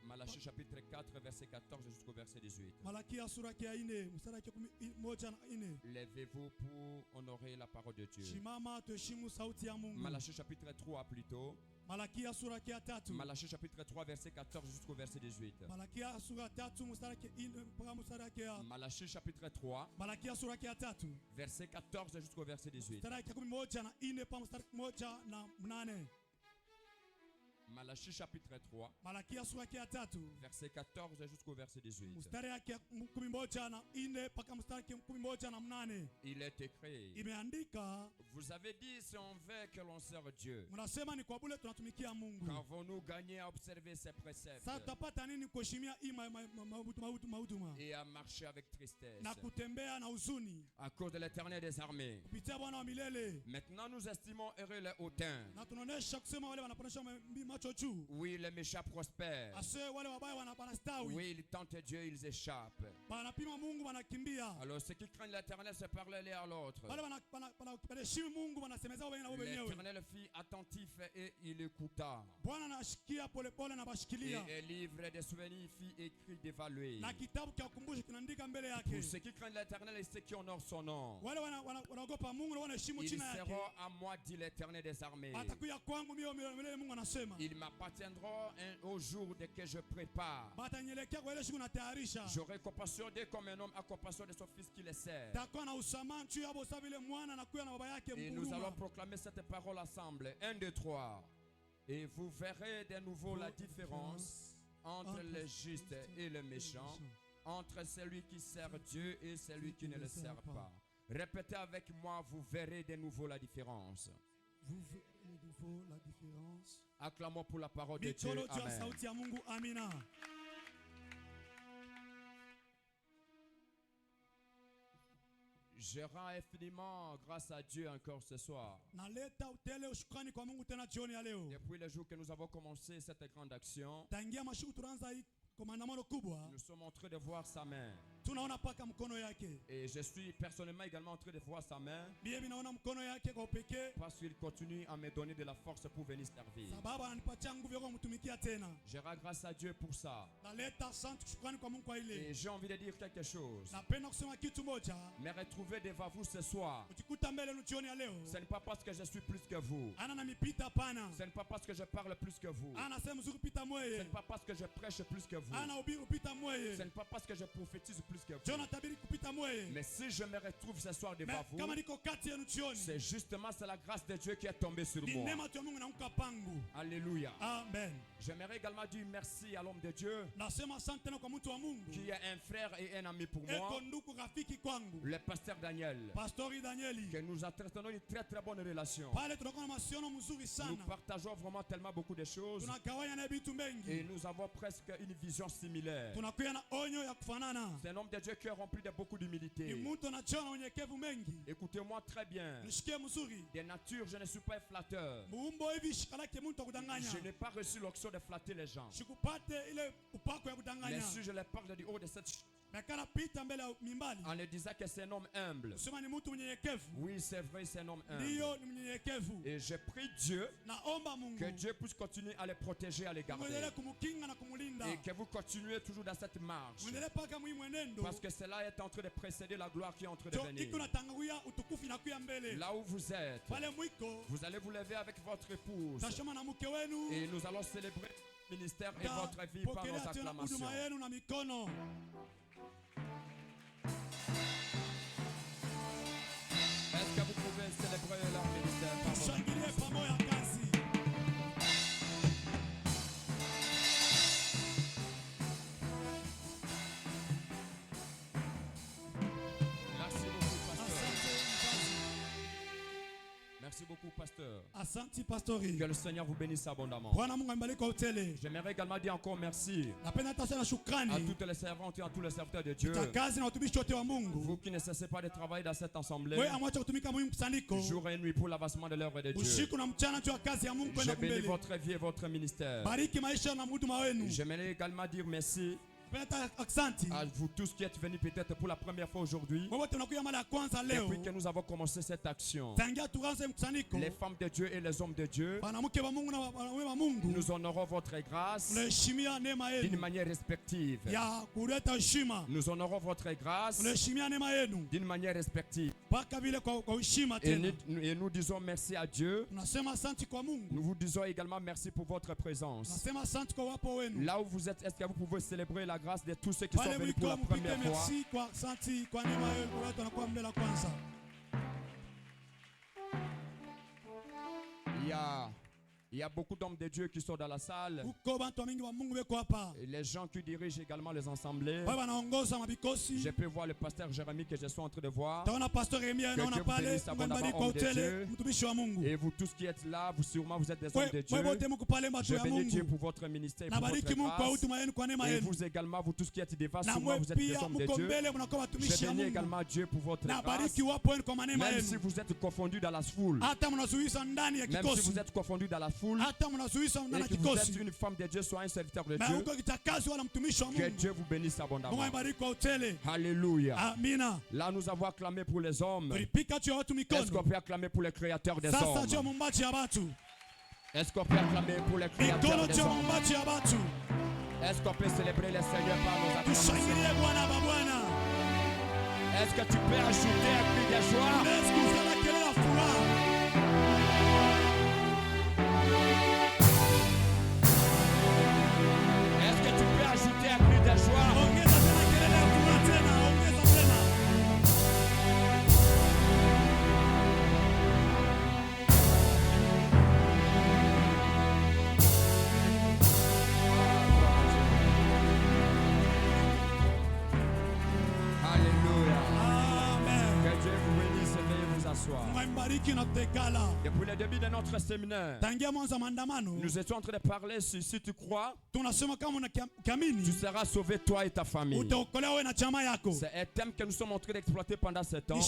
Malachie chapitre 4 verset 14 jusqu'au verset 18. Levez-vous pour honorer la parole de Dieu. Malachie chapitre 3 plutôt. Malachie chapitre 3 verset 14 jusqu'au verset 18. Malachie chapitre 3 verset 14 jusqu'au verset 18. Malachie chapitre 3 verset 14 jusqu'au verset 18. Il est écrit: vous avez dit si on veut que l'on serve Dieu, qu'avons-nous gagné à observer ses préceptes et à marcher avec tristesse à cause de l'Éternel des armées? Maintenant nous estimons heureux les hautains. Oui, les méchants prospèrent. Oui, ils tentent Dieu, ils échappent. Alors ceux qui craignent l'Éternel se parlent l'un à l'autre. L'Éternel fit attentif et il écouta. Et un livre des souvenirs fit écrit d'évaluer. Pour ceux qui craignent l'Éternel et ceux qui honorent son nom, ils seront à moi, dit l'Éternel des armées. Ils m'appartiendront au jour de que je prépare. J'aurai compassion d'eux comme un homme a compassion de son fils qui le sert. Et nous allons proclamer cette parole ensemble. 1, 2, 3. Et vous verrez de nouveau la différence entre le juste et le méchant, entre celui qui sert Dieu et celui qui ne le sert pas. Répétez avec moi, vous verrez de nouveau la différence. Vous verrez de nouveau la différence. Acclamons pour la parole de Dieu. Amen. Je rends infiniment grâce à Dieu encore ce soir. Depuis le jour que nous avons commencé cette grande action, nous sommes en train de voir sa main. Et je suis personnellement également en train de voir sa main, parce qu'il continue à me donner de la force pour venir servir. Je rends grâce à Dieu pour ça. Et j'ai envie de dire quelque chose. Me retrouver devant vous ce soir, ce n'est pas parce que je suis plus que vous. Ce n'est pas parce que je parle plus que vous. Ce n'est pas parce que je prêche plus que vous. Ce n'est pas parce que je prophétise plus que vous. Mais si je me retrouve ce soir devant vous, c'est justement la grâce de Dieu qui est tombée sur moi. Alléluia. Amen. J'aimerais également dire merci à l'homme de Dieu qui est un frère et un ami pour moi, le pasteur Daniel, que nous entretenons une très très bonne relation. Nous partageons vraiment tellement beaucoup de choses et nous avons presque une vision similaire. C'est un homme de Dieu qui est rempli de beaucoup d'humilité. Écoutez-moi très bien. De nature, je ne suis pas un flatteur. Je n'ai pas reçu l'onction de flatter les gens. Mais si je les parle du haut de cette en le disant que c'est un homme humble. Oui, c'est vrai, c'est un homme humble. Et je prie Dieu que Dieu puisse continuer à les protéger, à les garder. Et que vous continuez toujours dans cette marche. Parce que cela est en train de précéder la gloire qui est en train de venir. Là où vous êtes, vous allez vous lever avec votre épouse. Et nous allons célébrer le ministère et votre vie par nos acclamations. Est-ce que vous pouvez célébrer leur ministère par votre Merci beaucoup, pasteur. Asante pastori. Que le Seigneur vous bénisse abondamment. J'aimerais également dire encore merci à toutes les servantes et à tous les serviteurs de Dieu. Vous qui ne cessez pas de travailler dans cette assemblée, jour et nuit pour l'avancement de l'œuvre de Dieu. Je bénis votre vie et votre ministère. J'aimerais également dire merci À vous tous qui êtes venus peut-être pour la première fois aujourd'hui, depuis que nous avons commencé cette action, les femmes de Dieu et les hommes de Dieu, nous honorons votre grâce d'une manière respective. Nous honorons votre grâce d'une manière respective. Et nous disons merci à Dieu. Nous vous disons également merci pour votre présence. Là où vous êtes, est-ce que vous pouvez célébrer la grâce de tous ceux qui sont venus pour la première fois? Il y a beaucoup d'hommes de Dieu qui sont dans la salle. Et les gens qui dirigent également les assemblées. Je peux voir le pasteur Jérémie que je suis en train de voir. Que Dieu vous bénisse abondamment, hommes de Dieu. Et vous tous qui êtes là, sûrement vous êtes des hommes de Dieu. Je bénis Dieu pour votre ministère et pour votre grâce. Et vous également, vous tous qui êtes devant, sûrement vous êtes des hommes de Dieu. Je bénis également Dieu pour votre grâce. Même si vous êtes confondus dans la foule. Même si vous êtes confondus dans la foule. Et que vous êtes une femme de Dieu, soit un serviteur de Dieu. Que Dieu vous bénisse abondamment. Alléluia. Là nous avons acclamé pour les hommes. Est-ce qu'on peut acclamer pour les créateurs des hommes? Est-ce qu'on peut acclamer pour les créateurs des hommes? Est-ce qu'on peut célébrer le Seigneur par nos acclamations? Est-ce que tu peux ajouter un cri de joie? Ajouter un cri de joie. Alléluia. Amen. Que Dieu vous bénisse et veuillez vous asseoir. Depuis le début de notre séminaire, nous étions en train de parler si tu crois, tu seras sauvé toi et ta famille. C'est un thème que nous sommes en train d'exploiter pendant ce temps.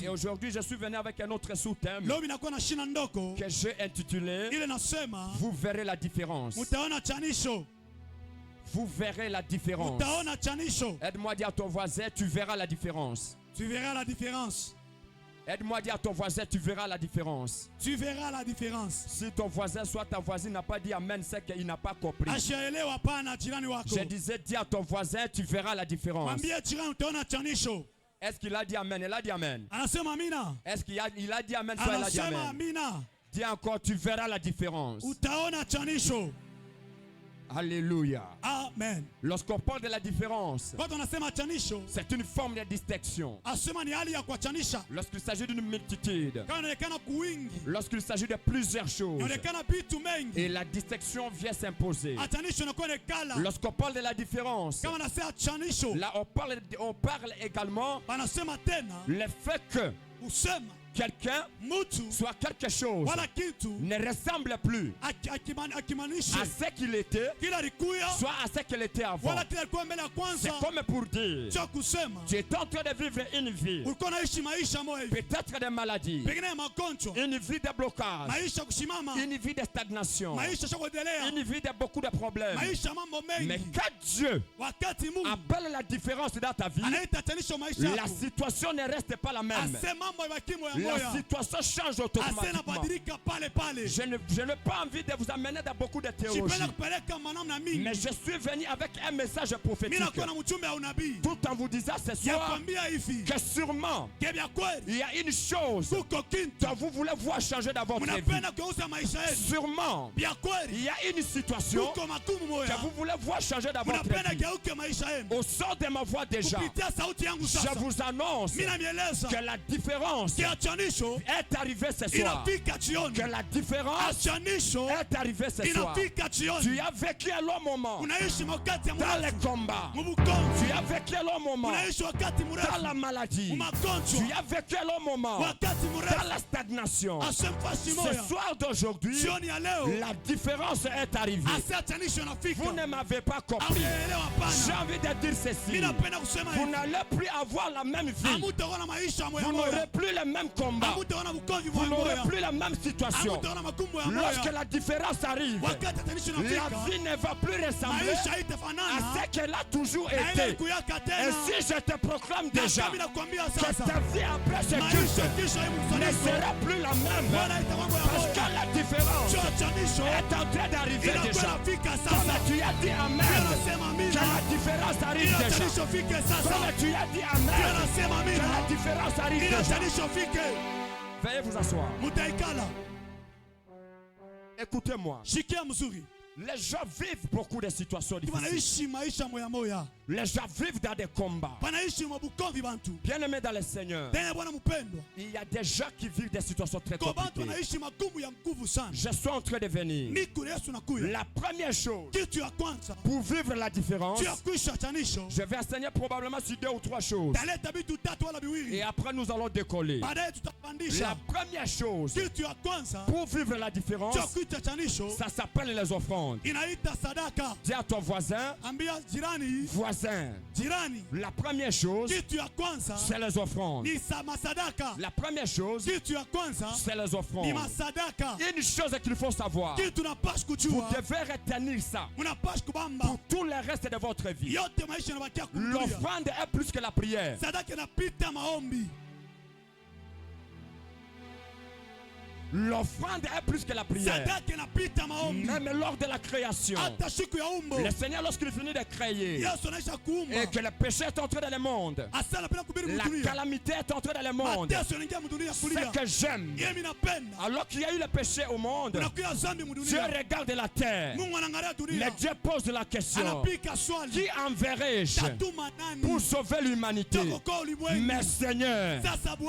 Et aujourd'hui, je suis venu avec un autre sous-thème que j'ai intitulé « Vous verrez la différence ». Vous verrez la différence. Aide-moi à dire à ton voisin, tu verras la différence. Tu verras la différence. Aide-moi à dire à ton voisin, tu verras la différence. Tu verras la différence. Si ton voisin, soit ta voisine n'a pas dit amen, c'est qu'il n'a pas compris. Je disais, dis à ton voisin, tu verras la différence. Est-ce qu'il a dit amen? Il a dit amen. Est-ce qu'il a dit amen? Soit il a dit amen. Dis encore, tu verras la différence. Alléluia. Amen. Lorsqu'on parle de la différence, c'est une forme de distinction. Lorsqu'il s'agit d'une multitude, lorsqu'il s'agit de plusieurs choses, et la distinction vient s'imposer. Lorsqu'on parle de la différence, là on parle également le fait que quelqu'un, soit quelque chose, ne ressemble plus à ce qu'il était, soit à ce qu'il était avant. C'est comme pour dire, tu es en train de vivre une vie, peut-être des maladies, une vie de blocage, une vie de stagnation, une vie de beaucoup de problèmes. Mais quand Dieu appelle la différence dans ta vie, la situation ne reste pas la même. La situation change automatiquement. Je n'ai pas envie de vous amener dans beaucoup de théologie. Mais je suis venu avec un message prophétique. Tout en vous disant ce soir que sûrement il y a une chose que vous voulez voir changer dans votre vie. Sûrement il y a une situation que vous voulez voir changer dans votre vie. Au son de ma voix déjà, je vous annonce que la différence est arrivée ce soir. Que la différence est arrivée ce soir. Tu as vécu un long moment dans les combats. Tu as vécu un long moment dans la maladie. Tu as vécu un long moment dans la stagnation. Ce soir d'aujourd'hui, la différence est arrivée. Vous ne m'avez pas compris. J'ai envie de dire ceci. Vous n'allez plus avoir la même vie. Vous n'aurez plus le même combat, vous n'aurez plus la même situation. Lorsque la différence arrive, la vie ne va plus ressembler à ce qu'elle a toujours été. Et si je te proclame déjà que ta vie après ce culte ne sera plus la même, parce que la différence est en train d'arriver déjà. Comme tu as dit amen, que la différence arrive déjà. Comme tu as dit amen, que la différence arrive déjà. Veuillez vous asseoir. Écoutez-moi. Les gens vivent beaucoup de situations difficiles. Les gens vivent dans des combats. Bien-aimés dans le Seigneur, il y a des gens qui vivent des situations très compliquées. Je suis en train de venir. La première chose, pour vivre la différence, je vais enseigner probablement sur 2 ou 3 choses. Et après nous allons décoller. La première chose, pour vivre la différence, ça s'appelle les offrandes. Dis à ton voisin, la première chose, c'est les offrandes. La première chose, c'est les offrandes. Une chose qu'il faut savoir, vous devez retenir ça pour tout le reste de votre vie. L'offrande est plus que la prière. L'offrande est plus que la prière. Même lors de la création, le Seigneur, lorsqu'il finit de créer et que le péché est entré dans le monde, la calamité est entrée dans le monde, ce que j'aime, alors qu'il y a eu le péché au monde, Dieu regarde la terre, mais Dieu pose la question: qui enverrai-je pour sauver l'humanité? Mais Seigneur,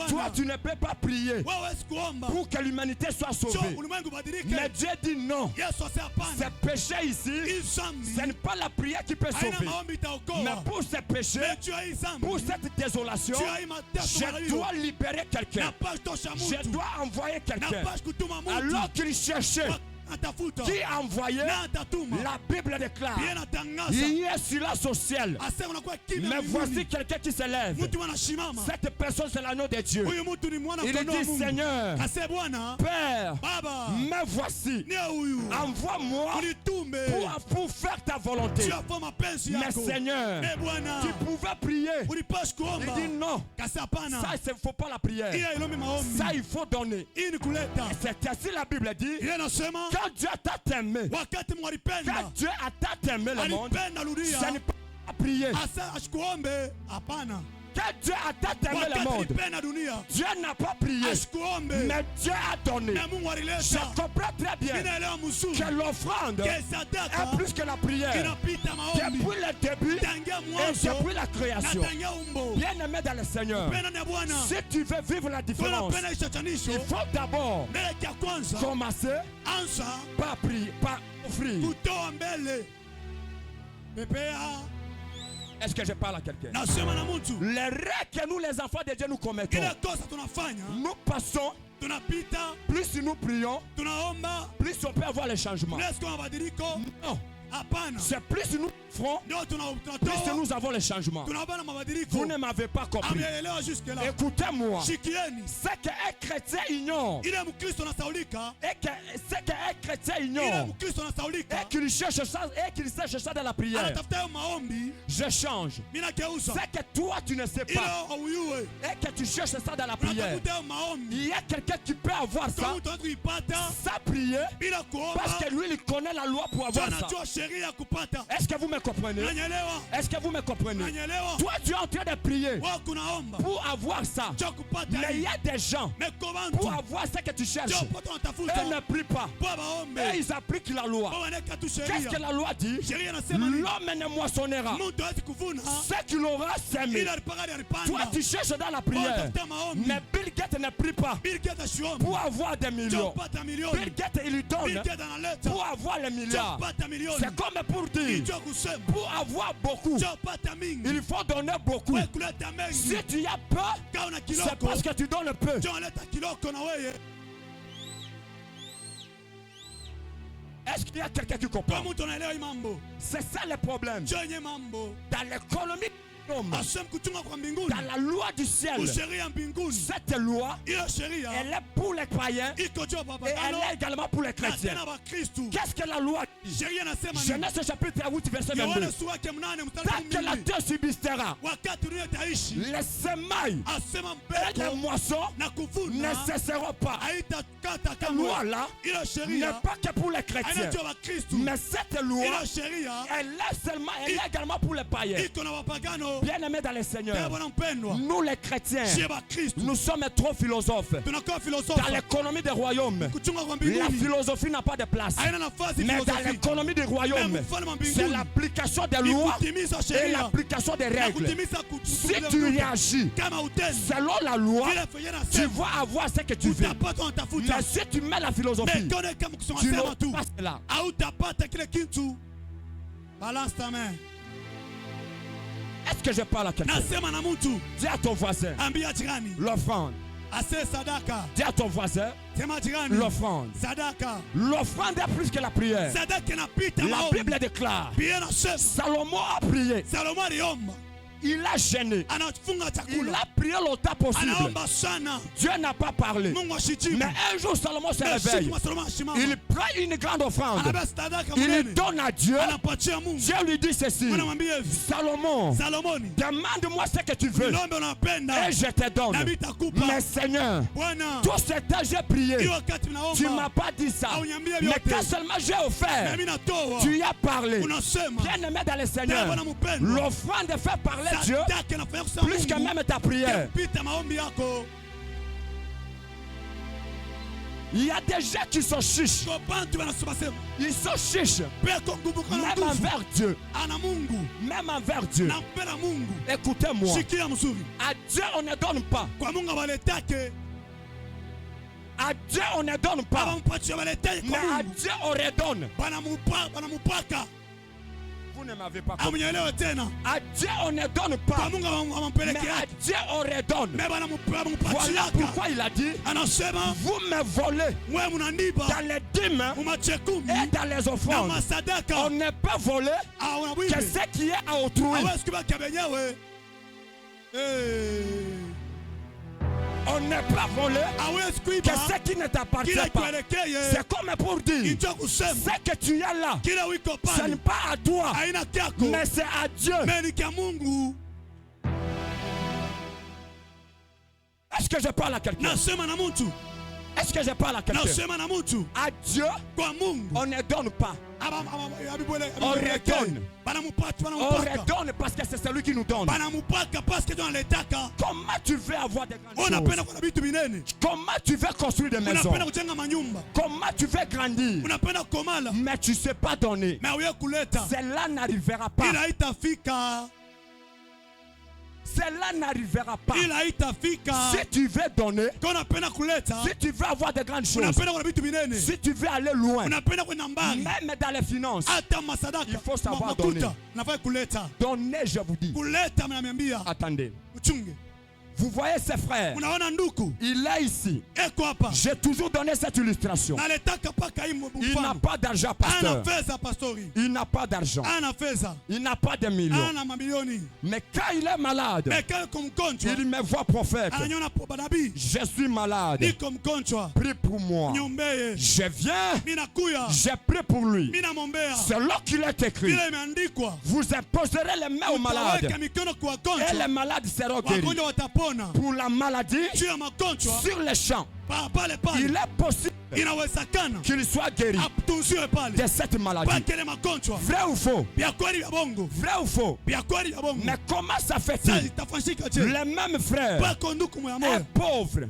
toi tu ne peux pas prier pour que l'humanité soit sauvée. Mais Dieu dit non. Ce péché ici, ce n'est pas la prière qui peut sauver. Mais pour ce péché, pour cette désolation, je dois libérer quelqu'un. Je dois envoyer quelqu'un. Alors qu'il cherchait qui a envoyé, la Bible déclare: il y a silence au ciel, mais voici quelqu'un qui se lève. Cette personne, c'est l'agneau de Dieu. Il dit: Seigneur, Père, me voici, envoie-moi pour faire ta volonté. Mais Seigneur, tu pouvais prier. Il dit non, ça il ne faut pas la prière, ça il faut donner. C'est ainsi la Bible dit: quand Dieu t'a aimé, quand Dieu a tant aimé le monde, ce n'est pas à prier. Quand Dieu a tant aimé le monde, Dieu n'a pas prié, mais Dieu a donné. Je comprends très bien que l'offrande est plus que la prière. Depuis le début et depuis la création. Bien-aimé dans le Seigneur, si tu veux vivre la différence, il faut d'abord commencer par prier, par offrir. Est-ce que je parle à quelqu'un? Les rêves que nous, les enfants de Dieu, nous commettons, nous passons, plus nous prions, plus on peut avoir le changement. Non. C'est plus nous ferons, plus nous avons le changement. Vous ne m'avez pas compris. Écoutez-moi. Ce qu'un chrétien ignore, et ce qu'un chrétien ignore, et qu'il cherche ça dans la prière, je change. Ce que toi tu ne sais pas, et que tu cherches ça dans la prière, il y a quelqu'un qui peut avoir ça, ça prier, parce que lui il connaît la loi pour avoir ça. Est-ce que vous me comprenez? Est-ce que vous me comprenez? Toi tu es en train de prier pour avoir ça, mais il y a des gens, pour avoir ce que tu cherches, ils ne prient pas, et ils appliquent la loi. Qu'est-ce que la loi dit? L'homme ne moissonnera ce qu'il aura semé. Toi tu cherches dans la prière, mais Bill Gates ne prie pas pour avoir des millions. Bill Gates il lui donne pour avoir les milliards. C'est comme pour dire, pour avoir beaucoup, il faut donner beaucoup. Si tu as peu, c'est parce que tu donnes peu. Est-ce qu'il y a quelqu'un qui comprend? C'est ça le problème. Dans l'économie dans la loi du ciel. Cette loi, elle est pour les croyants et elle est également pour les chrétiens. Qu'est-ce que la loi dit? Genèse chapitre 8 verset 22. Tant que la terre subsistera, les semailles et les moissons ne cesseront pas. Cette loi-là n'est pas que pour les chrétiens, mais cette loi, elle est également pour les païens. Bien-aimés dans le Seigneur, nous les chrétiens, nous sommes trop philosophes. Dans l'économie des royaumes, la philosophie n'a pas de place. Mais dans l'économie des royaumes, c'est l'application des lois et l'application des règles. Si tu réagis selon la loi, tu vas avoir ce que tu veux. Mais si tu mets la philosophie, tu n'auras pas cela. Balance ta main. Est-ce que je parle à quelqu'un? Dis à ton voisin l'offrande. Dis à ton voisin l'offrande. L'offrande est plus que la prière. La Bible déclare Salomon a prié. Il a gêné. Il a prié longtemps possible. Dieu n'a pas parlé. Mais un jour, Salomon se réveille. Il prend une grande offrande. Il donne à Dieu. Dieu lui dit ceci. Salomon, demande-moi ce que tu veux. Et je te donne. Mais Seigneur, tout ce temps j'ai prié. Tu ne m'as pas dit ça. Mais quand seulement j'ai offert, tu y as parlé. Bien aimé dans le Seigneur, l'offrande fait parler Dieu plus que même ta prière. Il y a des gens qui sont chiches. Ils sont chiches. Même envers Dieu. Même envers Dieu. Écoutez-moi. À Dieu on ne donne pas. À Dieu on ne donne pas. Mais à Dieu on redonne. Vous ne m'avez pas compris. À Dieu on ne donne pas. Mais à Dieu on redonne. Voilà pourquoi il a dit vous me volez dans les dîmes et dans les offrandes. On ne peut voler que ce qui est à autrui. On ne peut pas voler que ce qui ne t'appartient pas. C'est comme pour dire ce que tu as là, ce n'est pas à toi, mais c'est à Dieu. Est-ce que je parle à quelqu'un? Est-ce que je parle à quelqu'un? À Dieu, on ne donne pas. On redonne. On redonne parce que c'est celui qui nous donne. Comment tu veux avoir des grandes choses? Comment tu veux construire des maisons? Comment tu veux grandir? Mais tu ne sais pas donner. Cela n'arrivera pas. Cela n'arrivera pas. Si tu veux donner, si tu veux avoir de grandes choses, si tu veux aller loin, même dans les finances, il faut savoir donner. Donner, je vous dis. Attendez. Vous voyez ses frères, il est ici. J'ai toujours donné cette illustration. Il n'a pas d'argent, pasteur. Il n'a pas d'argent. Il n'a pas de millions. Mais quand il est malade, il me voit prophète. Je suis malade. Prie pour moi. Je viens. J'ai prié pour lui. C'est là qu'il est écrit. Vous imposerez les mains aux malades et les malades seront guéris. Pour la maladie, sur les champs, il est possible qu'il soit guéri de cette maladie. Vrai ou faux? Vrai ou faux? Mais comment ça fait-il? Les mêmes frères est pauvre,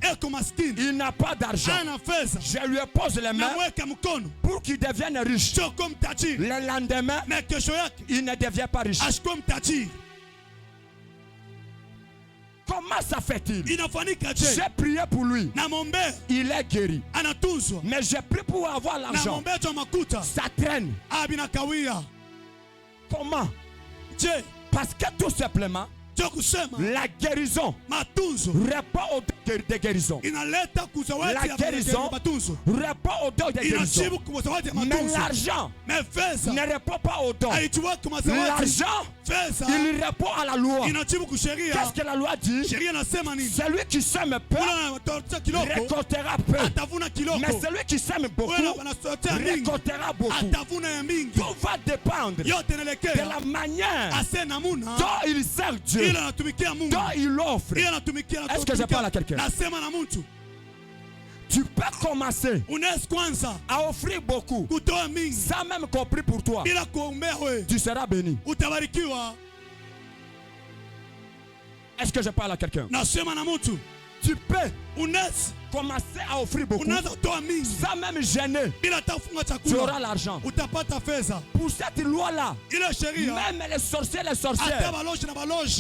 il n'a pas d'argent. Je lui pose les mains pour qu'il devienne riche. Le lendemain, il ne devient pas riche. Comment ça fait-il? J'ai prié pour lui. Il est guéri. Mais j'ai prié pour avoir l'argent. Ça traîne. Comment? Parce que tout simplement, La guérison répond au don de guérison. La guérison répond au don de guérison. Mais l'argent ne répond pas au don. L'argent, il répond à la loi. Qu'est-ce que la loi dit? Celui qui sème peu récoltera peu. Mais celui qui sème beaucoup récoltera beaucoup. Tout va dépendre de la manière dont il sert Dieu, dont il offre. Est-ce que je parle à quelqu'un? Tu peux commencer à offrir beaucoup sans même compris pour toi. Tu seras béni. Est-ce que je parle à quelqu'un? Tu peux commencer à offrir beaucoup sans même gêner. Tu auras l'argent. Pour cette loi-là, même les sorciers et les sorcières,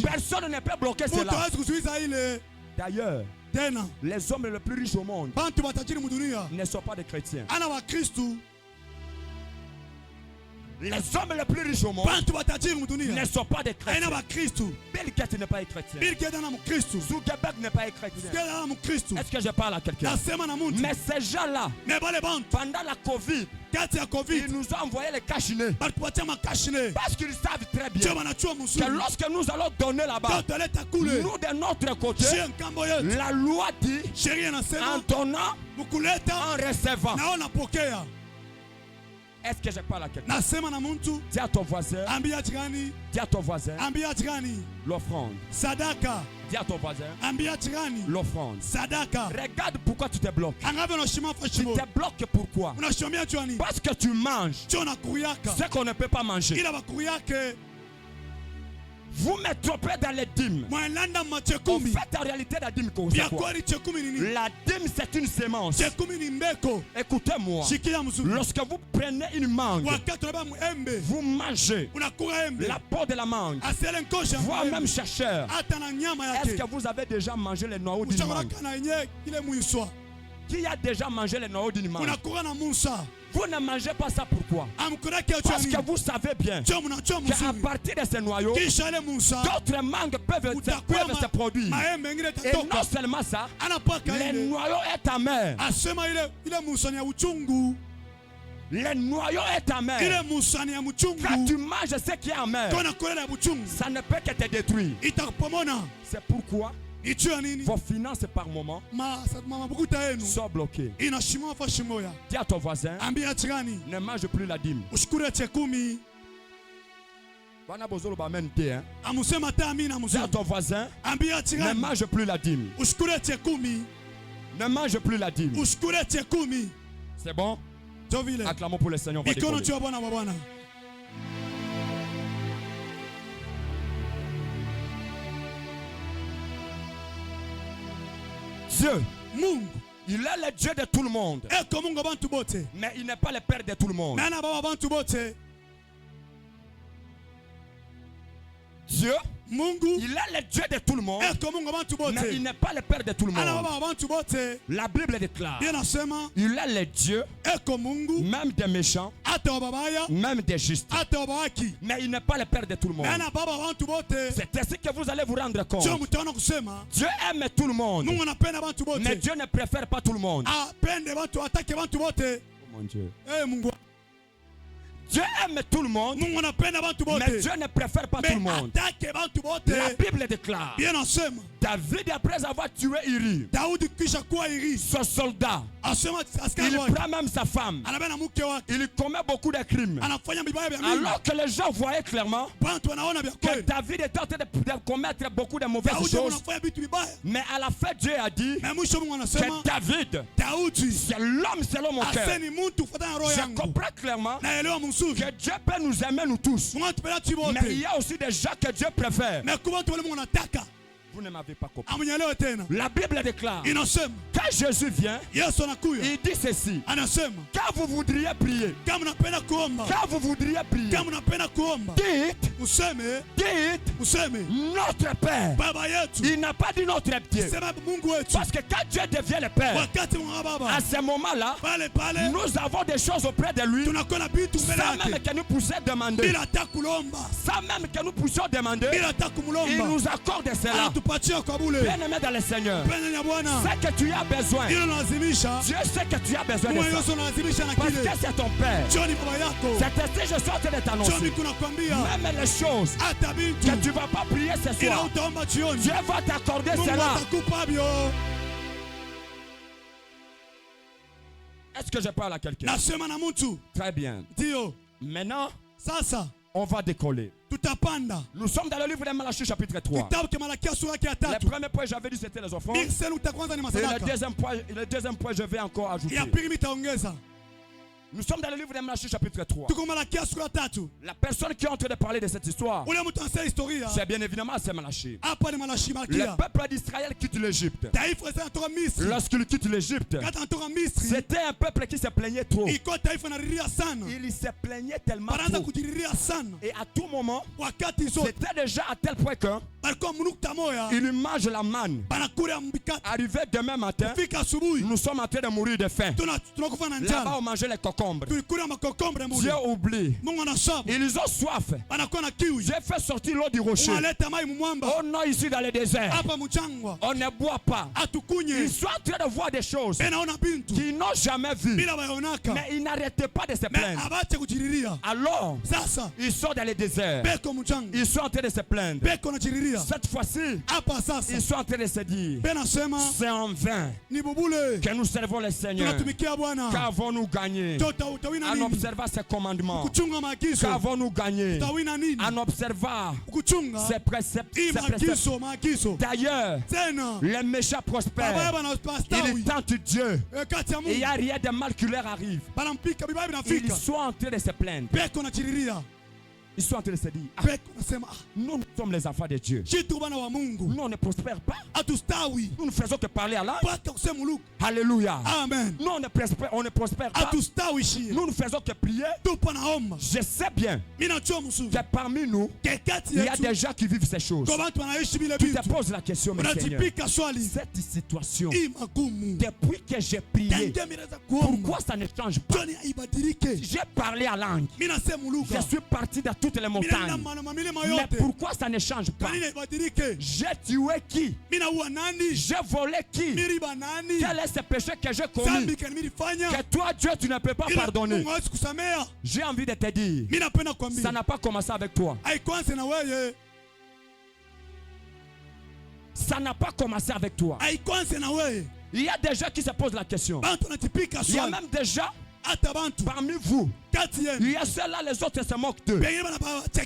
personne ne peut bloquer cela. D'ailleurs, les hommes les plus riches au monde ne sont pas des chrétiens. Les hommes les plus riches au monde ne sont pas des chrétiens. Bill Gates n'est pas un chrétien. Zuckerberg n'est pas un chrétien. Est-ce que je parle à quelqu'un? Mais ces gens-là, pendant la Covid, ils nous ont envoyé les cachinés. Parce qu'ils savent très bien que lorsque nous allons donner là-bas, nous de notre côté, la loi dit en donnant, en recevant. Est-ce que je parle à quelqu'un? Dis à ton voisin. Dis à ton voisin. L'offrande. Sadaka. Dis à ton voisin. L'offrande. Sadaka. Regarde pourquoi tu te bloques. Tu te bloques pourquoi? Parce que tu manges ce qu'on ne peut pas manger. Vous me trompez dans les dîmes. En fait, en réalité, la dîme, c'est quoi? La dîme, c'est une sémence. Écoutez-moi. Lorsque vous prenez une mangue, vous mangez la peau de la mangue. Voire même chercheur. Est-ce que vous avez déjà mangé les noyaux d'une mangue? Qui a déjà mangé les noyaux d'une mangue? Vous ne mangez pas ça pourquoi? Parce que vous savez bien qu'à partir de ces noyaux, d'autres mangues peuvent se produire. Et non seulement ça, les noyaux est amer. Les noyaux est amer. Quand tu manges ce qui est amer, ça ne peut que te détruire. C'est pourquoi vos finances par moment sont bloquées. Dis à ton voisin, ne mange plus la dîme. Dis à ton voisin, ne mange plus la dîme. Ne mange plus la dîme. C'est bon? Acclamons pour le Seigneur. Dieu, il est le Dieu de tout le monde. Mais il n'est pas le Père de tout le monde. Dieu, il est le Dieu de tout le monde. Mais il n'est pas le Père de tout le monde. La Bible déclare, il est le Dieu même des méchants, même des justes. Mais il n'est pas le Père de tout le monde. C'est ainsi que vous allez vous rendre compte. Dieu aime tout le monde. Mais Dieu ne préfère pas tout le monde. Oh mon Dieu. Dieu aime tout le monde, mais Dieu ne préfère pas tout le monde. La Bible déclare, David, après avoir tué Uri, ce soldat, il prend même sa femme, il commet beaucoup de crimes. Alors que les gens voyaient clairement que David était en train de commettre beaucoup de mauvaises choses. Mais à la fin, Dieu a dit que David, c'est l'homme selon mon cœur. Je comprends clairement que Dieu peut nous aimer nous tous. Mais il y a aussi des gens que Dieu préfère. Vous ne m'avez pas compris. La Bible déclare, quand Jésus vient, il dit ceci: quand vous voudriez prier, dites notre Père. Il n'a pas dit notre Dieu. Parce que quand Dieu devient le Père, à ce moment-là, nous avons des choses auprès de lui. Sans même que nous puissions demander. Sans même que nous puissions demander. Il nous accorde cela. Bien-aimé dans le Seigneur, c'est que tu as besoin. Dieu sait que tu as besoin de ça. Parce que c'est ton Père. C'est ainsi que je suis en train de t'annoncer. Même les choses que tu ne vas pas prier ce soir, Dieu va t'accorder cela. Est-ce que je parle à quelqu'un? Très bien. Maintenant, on va décoller. Nous sommes dans le livre de Malachie chapitre 3. Le premier point j'avais dit c'était les offrandes. Et le deuxième point je vais encore ajouter. Nous sommes dans le livre de Malachie chapitre 3. La personne qui est en train de parler de cette histoire, c'est bien évidemment c'est Malachie. Le peuple d'Israël quitte l'Égypte. Lorsqu'il quitte l'Égypte, c'était un peuple qui se plaignait trop. Il se plaignait tellement trop. Et à tout moment, c'était déjà à tel point qu'il mange la manne. Arrivé demain matin, nous sommes en train de mourir de faim. Là-bas on mangeait les cocombes. Dieu oublie. Ils ont soif. J'ai fait sortir l'eau du rocher. On est ici dans le désert. On ne boit pas. Ils sont en train de voir des choses qu'ils n'ont jamais vues. Mais ils n'arrêtaient pas de se plaindre. Alors, ils sont dans le désert. Ils sont en train de se plaindre. Cette fois-ci, ils sont en train de se dire, c'est en vain que nous servons le Seigneur. Qu'avons-nous gagné en observant ses commandements? Qu'avons-nous gagné en observant ses préceptes? D'ailleurs, les méchants prospèrent. Ils tentent Dieu. Il n'y a rien de mal qui leur arrive. Ils sont en train de se plaindre. Ils sont en train de se dire, nous sommes les enfants de Dieu. Nous on ne prospère pas. Nous ne faisons que parler à l'âme. Alléluia. Amen. Nous on ne prospère pas. Nous ne faisons que prier. Je sais bien que parmi nous, il y a des gens qui vivent ces choses. Tu te poses la question, mais Seigneur, cette situation, depuis que j'ai prié, pourquoi ça ne change pas? J'ai parlé à langue. Je suis parti de toutes les montagnes. Mais pourquoi ça ne change pas? J'ai tué qui? J'ai volé qui? Quel est ce péché que j'ai commis que toi Dieu tu ne peux pas pardonner? J'ai envie de te dire, ça n'a pas commencé avec toi. Ça n'a pas commencé avec toi. Il y a des gens qui se posent la question. Il y a même des gens parmi vous, il y a ceux-là, les autres se moquent d'eux.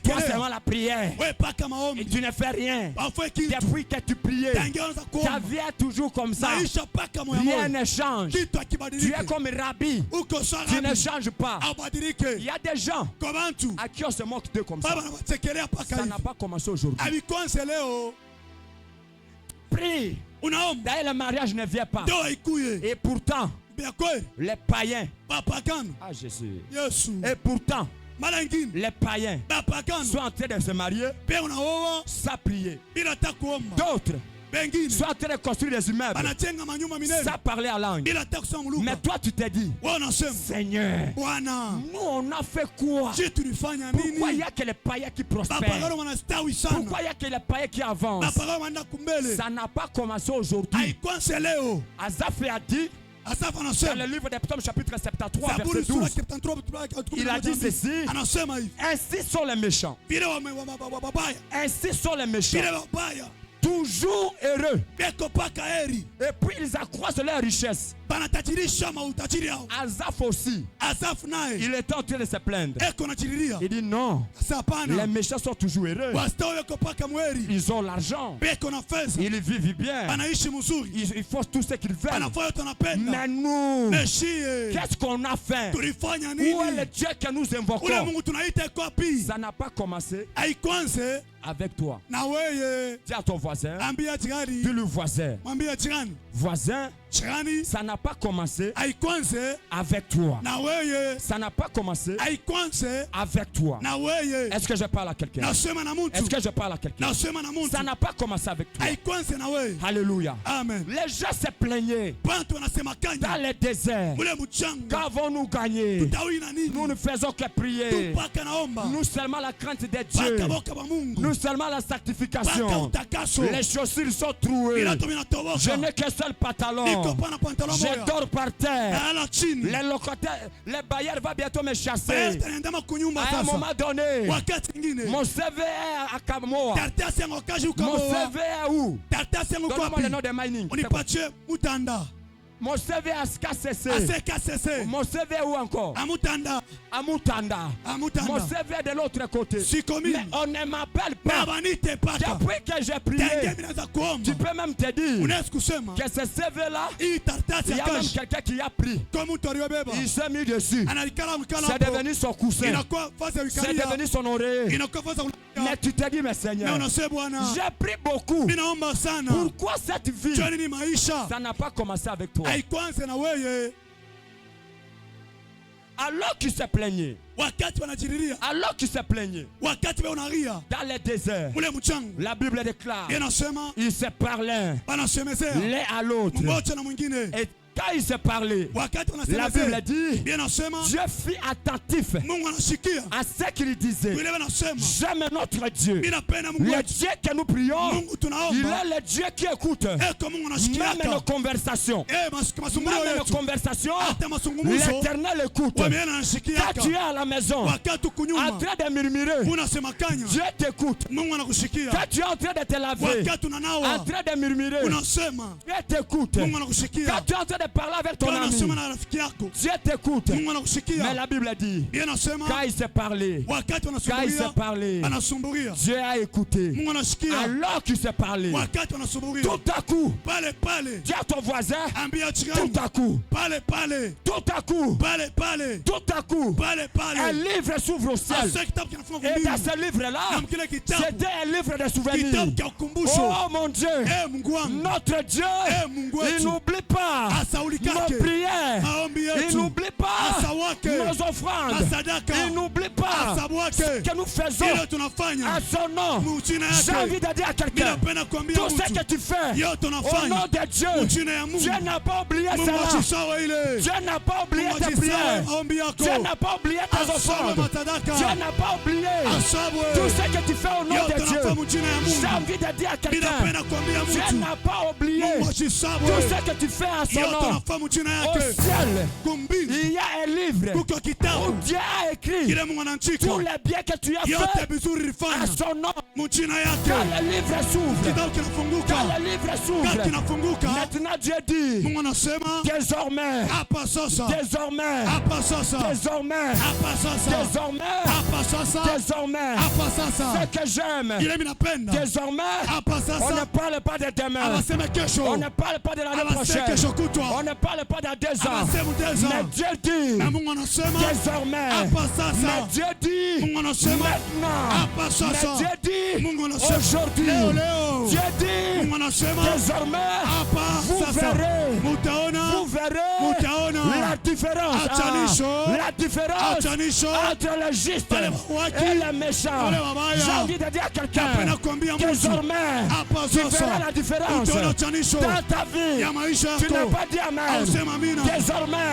Toi seulement la prière et tu ne fais rien. Depuis que tu priais, ta vie est toujours comme ça. Rien ne change. Tu es comme Rabbi, tu ne changes pas. Il y a des gens à qui on se moque d'eux comme ça. Ça n'a pas commencé aujourd'hui. Prie. D'ailleurs le mariage ne vient pas. Et pourtant les païens, ah Jésus, et pourtant les païens sont en train de se marier sans prier. D'autres sont en train de construire des immeubles sans parler à langue. Mais toi tu t'es dit, Seigneur, nous on a fait quoi? Pourquoi il n'y a que les païens qui prospèrent? Pourquoi il n'y a que les païens qui avancent? Ça n'a pas commencé aujourd'hui. Asaph a dit dans le livre des Psaumes chapitre 73 verset 12, il a dit ceci: ainsi sont les méchants. Ainsi sont les méchants. Toujours heureux. Et puis ils accroissent leur richesse. Asaph aussi, il est en train de se plaindre. Il dit non, les méchants sont toujours heureux. Ils ont l'argent, ils vivent bien, ils font tout ce qu'ils veulent. Mais nous, qu'est-ce qu'on a fait? Où est le Dieu que nous invoquons? Ça n'a pas commencé avec toi. Dis à ton voisin, dis le voisin, voisin, ça n'a pas commencé avec toi. Ça n'a pas commencé avec toi. Est-ce que je parle à quelqu'un? Est-ce que je parle à quelqu'un? Ça n'a pas commencé avec toi. Alléluia. Amen. Les gens se plaignaient dans les déserts. Qu'avons-nous gagné? Nous ne faisons que prier. Nous seulement la crainte de Dieu. Nous seulement la sanctification. Les chaussures sont trouées. Je n'ai qu'un seul pantalon. Je dors par terre. Les locataires, les bailleurs vont bientôt me chasser. À un moment donné, mon CV est à Kamoa. Mon CV est où? Donne-moi le nom de mining. Mon CV à KCC. Mon CV est où encore? À Mutanda. Mon CV est de l'autre côté. Mais on ne m'appelle pas. Depuis que j'ai prié, tu peux même te dire que ce CV-là, il y a même quelqu'un qui a pris. Il s'est mis dessus. C'est devenu son coussin. C'est devenu son oreiller. Mais tu te dis, mais Seigneur, j'ai pris beaucoup. Pourquoi cette vie? Ça n'a pas commencé avec toi. Alors qu'il se plaignait. Alors qu'il se plaignait. Dans les déserts. La Bible déclare. Ils se parlaient l'un à l'autre. Et quand il se parlait, la Bible dit, Dieu fut attentif à ce qu'il disait. J'aime notre Dieu. Le Dieu que nous prions, il est le Dieu qui écoute. Même nos conversations. Même nos conversations, l'Éternel écoute. Quand tu es à la maison, en train de murmurer, Dieu t'écoute. Quand tu es en train de te laver, en train de murmurer, Dieu t'écoute. Quand tu es en train de parler avec ton ami, Dieu t'écoute. Mais la Bible dit, quand il s'est parlé, Dieu a écouté. Alors qu'il s'est parlé, tout à coup, dis à ton voisin, tout à coup, un livre s'ouvre au ciel. Et dans ce livre-là, c'était un livre de souvenirs. Oh mon Dieu, notre Dieu, il n'oublie pas nos prières, il n'oublie pas nos offrandes, il n'oublie pas ce que nous faisons à son nom. J'ai envie de dire à quelqu'un, tout ce que tu fais au nom de Dieu, Dieu n'a pas oublié cela. Dieu n'a pas oublié tes prières. Dieu n'a pas oublié tes offrandes. Dieu n'a pas oublié tout ce que tu fais au nom de Dieu. J'ai envie de dire à quelqu'un, Dieu n'a pas oublié tout ce que tu fais à son nom. Au ciel, il y a un livre où Dieu a écrit tous les biens que tu as fait à son nom. Quand le livre s'ouvre, maintenant Dieu dit, désormais, ce que j'aime, désormais, on ne parle pas de demain, on ne parle pas de l'année prochaine, on ne parle pas dans 2 ans. Mais Dieu dit, désormais, mais Dieu dit, maintenant, mais Dieu dit, aujourd'hui, Dieu dit, désormais, vous verrez la différence entre le juste et le méchant. J'ai envie de dire à quelqu'un, désormais, tu verras la différence dans ta vie. Tu n'as pas dit amen. Désormais,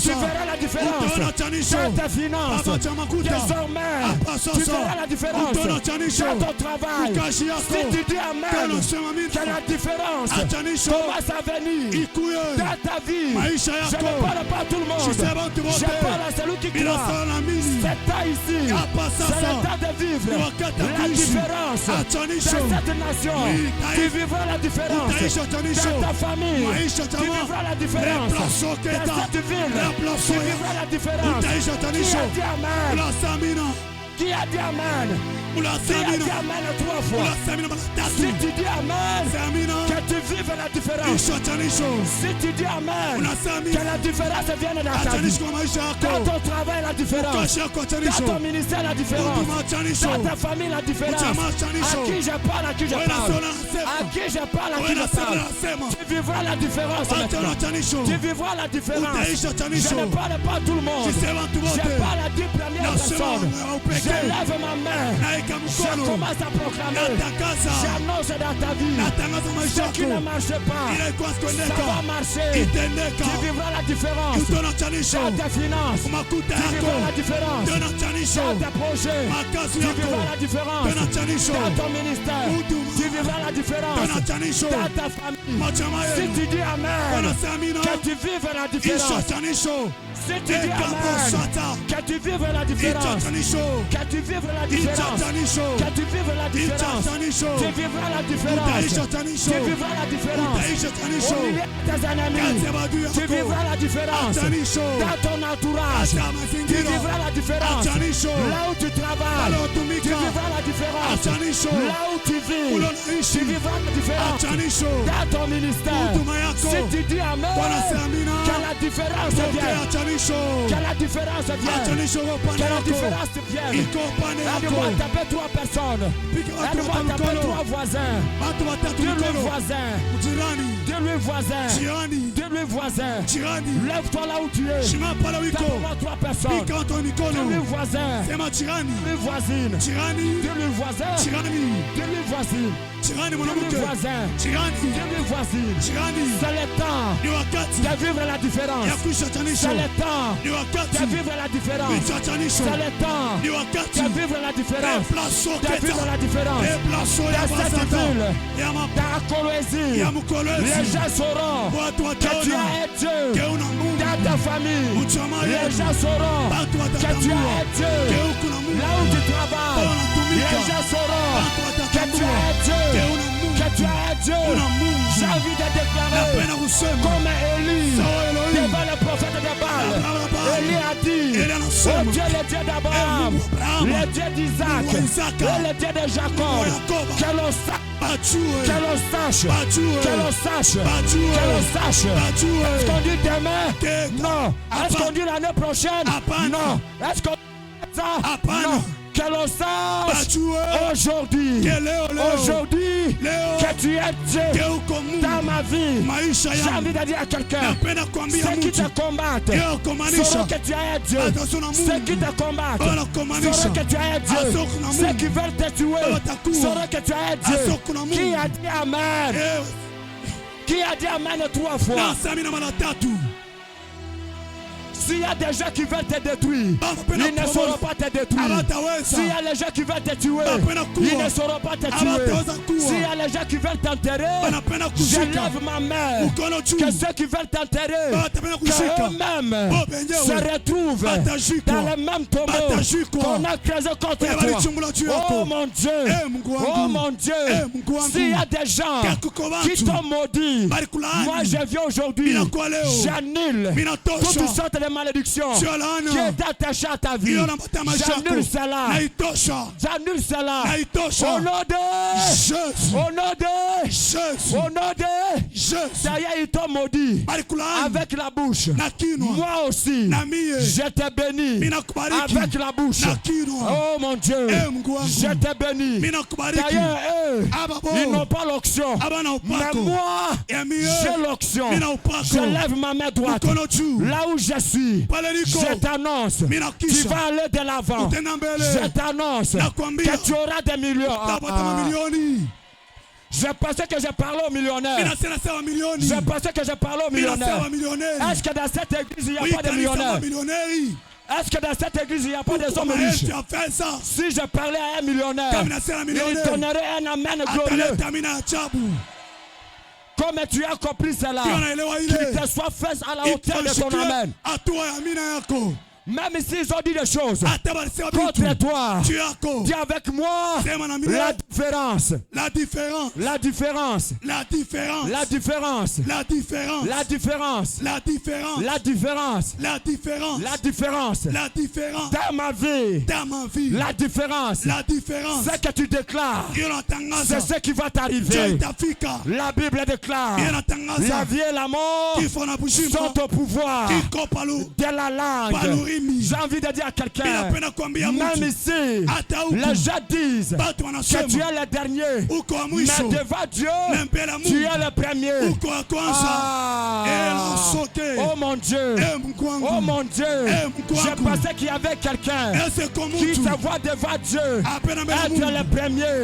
tu verras la différence dans tes finances. Désormais, tu verras la différence dans ton travail. Si tu dis amen, que la différence commence à venir dans ta vie. Je ne parle pas à tout le monde. Je parle à celui qui croit. C'est ça ici. C'est le temps de vivre la différence de cette nation. Tu vivras la différence dans ta famille. Tu vivras la différence dans cette ville. Tu vivras la différence. Tu as dit amen. Qui a dit amen? Qui a dit amen 3 fois? Si tu dis amen, que tu vives la différence. Si tu dis amen, que la différence vienne dans ta vie. Dans ton travail, la différence. Dans ton ministère, la différence. Dans ta famille, la différence. À qui je parle, à qui je parle. À qui je parle, à qui je parle. Tu vivras la différence maintenant. Tu vivras la différence. Je ne parle pas à tout le monde. Je parle à 10 premières personnes. Je lève ma main. Je commence à proclamer. J'annonce dans ta vie. Ce qui ne marche pas, ça va marcher. Tu vivras la différence. Dans tes finances, tu vivras la différence. Dans tes projets, tu vivras la différence. Dans ton ministère, tu vivras la différence. Dans ta famille, si tu dis amen, que tu vives la différence. Si tu dis amen, que tu vives la différence. Que tu vives la différence. Que tu vives la différence. Tu vivras la différence. Tu vivras la différence. Au milieu de tes ennemis, tu vivras la différence. Dans ton entourage, tu vivras la différence. Là où tu travailles, tu vivras la différence. Là où tu vis, tu vivras la différence. Dans ton ministère, si tu dis amen, que la différence vienne. Que la différence vienne. Que la différence vienne. Elle doit taper 3 personnes. Elle doit taper 3 voisins. Dis-lui voisin. Dis-lui voisin. Dis-lui voisin. Lève-toi là où tu es. Tape-moi 3 personnes. Dis-lui voisin. Dis-lui voisine. Dis-lui voisin. Dis-lui voisine. Dis-lui voisin. Dis-lui voisine. C'est le temps de vivre la différence. C'est le temps de vivre la différence. C'est le temps de vivre la différence. De vivre la différence. Dans cette ville, dans la Colombie, les gens sauront que tu as un Dieu. Dans ta famille, les gens sauront que tu as un Dieu. Là où tu travailles, les gens sauront que tu as un Dieu. Que tu as un Dieu. J'ai envie de déclarer comme Élie devant le prophète de Baal. Élie a dit, oh Dieu, le Dieu d'Abraham, le Dieu d'Isaac, et le Dieu de Jacob, que l'on sache, Est-ce qu'on dit demain? Non. Est-ce qu'on dit l'année prochaine? Non. Est-ce qu'on dit ça? Non. Que l'on sache aujourd'hui que tu es Dieu dans ma vie. J'ai envie de dire à quelqu'un, ceux qui te combattent sauront que tu es Dieu. Ceux qui te combattent sauront que tu es Dieu. Ceux qui veulent te tuer sauront que tu es Dieu. Qui a dit amen? Qui a dit amen 3 fois? S'il y a des gens qui veulent te détruire, ils ne sauront pas te détruire. S'il y a des gens qui veulent te tuer, ils ne sauront pas te tuer. S'il y a des gens qui veulent t'enterrer, je lève ma main. Que ceux qui veulent t'enterrer, qu'eux-mêmes se retrouvent dans le même tombeau qu'on a creusé contre toi. Oh mon Dieu, oh mon Dieu. S'il y a des gens qui t'ont maudit, moi je viens aujourd'hui, j'annule toutes sortes de malédiction qui est attachée à ta vie. J'annule cela. J'annule cela. Au nom de Jésus. Au nom de Jésus. Au nom de Jésus. D'ailleurs, ils t'ont maudit avec la bouche. Moi aussi, je te bénis avec la bouche. Oh mon Dieu, je te bénis. D'ailleurs, eux, ils n'ont pas l'onction. Mais moi, j'ai l'onction. Je lève ma main droite. Là où je suis, je t'annonce, tu vas aller de l'avant. Je t'annonce que tu auras des millions. Je pensais que je parlais aux millionnaires. Je pensais que je parlais aux millionnaires. Est-ce que dans cette église, il n'y a pas de millionnaires? Est-ce que dans cette église, il n'y a pas des hommes riches? Si je parlais à un millionnaire, il donnerait un amen glorieux. Comme tu as compris cela, qu'il te soit fait à la hauteur de ton amen. Même s'ils ont dit des choses contre toi, dis avec moi la différence. La différence. La différence. La différence. La différence. La différence. La différence. La différence. La différence. La différence. La différence. La différence. Dans ma vie. Dans ma vie. La différence. La différence. Ce que tu déclares, c'est ce qui va t'arriver. La Bible déclare la vie et la mort sont au pouvoir de la langue. J'ai envie de dire à quelqu'un, même ici, les gens disent que tu es le dernier, mais devant Dieu, tu es le premier. Oh mon Dieu, oh mon Dieu, je pensais qu'il y avait quelqu'un qui se voit devant Dieu être le premier.